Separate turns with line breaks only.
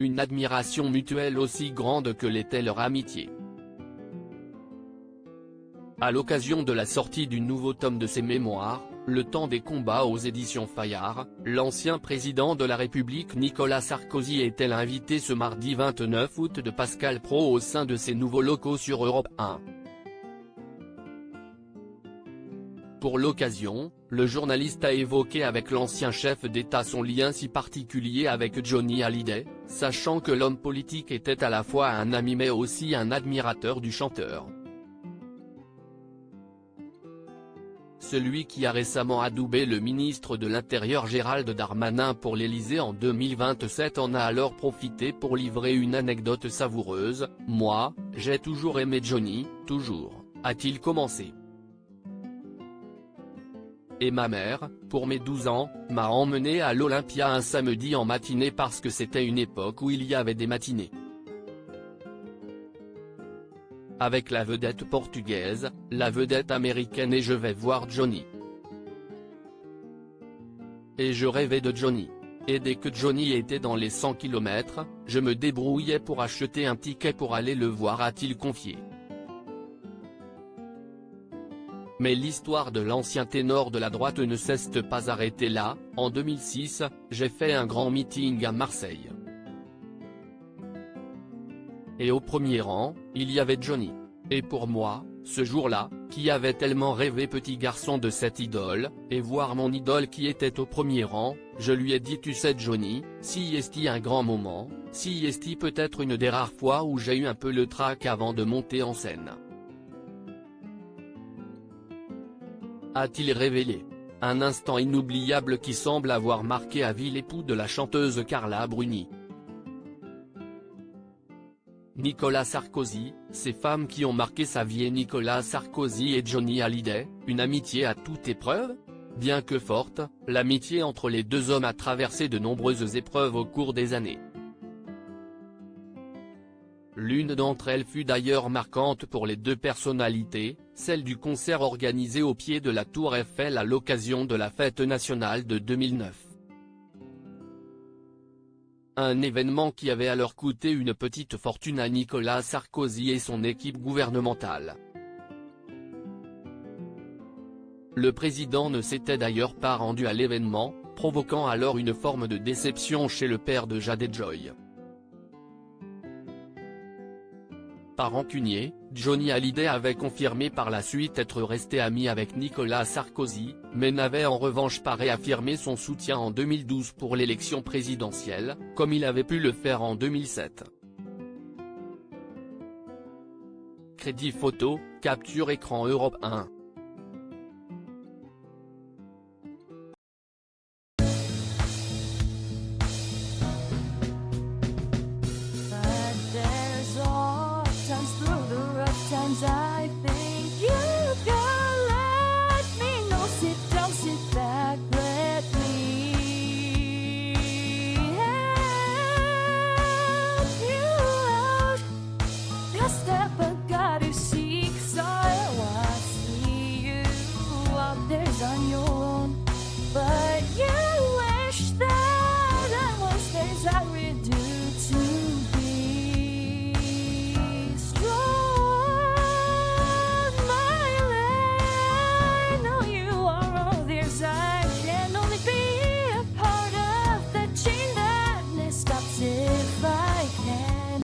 une admiration mutuelle aussi grande que l'était leur amitié. À l'occasion de la sortie du nouveau tome de ses mémoires, Le temps des combats aux éditions Fayard, l'ancien président de la République Nicolas Sarkozy était l'invité ce mardi 29 août de Pascal Praud au sein de ses nouveaux locaux sur Europe 1. Pour l'occasion, le journaliste a évoqué avec l'ancien chef d'État son lien si particulier avec Johnny Hallyday, sachant que l'homme politique était à la fois un ami mais aussi un admirateur du chanteur. Celui qui a récemment adoubé le ministre de l'Intérieur Gérald Darmanin pour l'Élysée en 2027 en a alors profité pour livrer une anecdote savoureuse. « Moi, j'ai toujours aimé Johnny, toujours », a-t-il commencé. Et ma mère, pour mes 12 ans, m'a emmené à l'Olympia un samedi en matinée parce que c'était une époque où il y avait des matinées. Avec la vedette portugaise, la vedette américaine et je vais voir Johnny. Et je rêvais de Johnny. Et dès que Johnny était dans les 100 km, je me débrouillais pour acheter un ticket pour aller le voir, a-t-il confié. Mais l'histoire de l'ancien ténor de la droite ne s'est pas arrêtée là. En 2006, j'ai fait un grand meeting à Marseille. Et au premier rang, il y avait Johnny. Et pour moi, ce jour-là, qui avait tellement rêvé petit garçon de cette idole, et voir mon idole qui était au premier rang, je lui ai dit tu sais Johnny, si est-il un grand moment, si est-il peut-être une des rares fois où j'ai eu un peu le trac avant de monter en scène. A-t-il révélé. Un instant inoubliable qui semble avoir marqué à vie l'époux de la chanteuse Carla Bruni. Nicolas Sarkozy, ces femmes qui ont marqué sa vie et Nicolas Sarkozy et Johnny Hallyday, une amitié à toute épreuve ? Bien que forte, l'amitié entre les deux hommes a traversé de nombreuses épreuves au cours des années. L'une d'entre elles fut d'ailleurs marquante pour les deux personnalités, celle du concert organisé au pied de la Tour Eiffel à l'occasion de la fête nationale de 2009. Un événement qui avait alors coûté une petite fortune à Nicolas Sarkozy et son équipe gouvernementale. Le président ne s'était d'ailleurs pas rendu à l'événement, provoquant alors une forme de déception chez le père de Jade et Joy. Par rancunier, Johnny Hallyday avait confirmé par la suite être resté ami avec Nicolas Sarkozy, mais n'avait en revanche pas réaffirmé son soutien en 2012 pour l'élection présidentielle, comme il avait pu le faire en 2007. Crédit photo, capture écran Europe 1.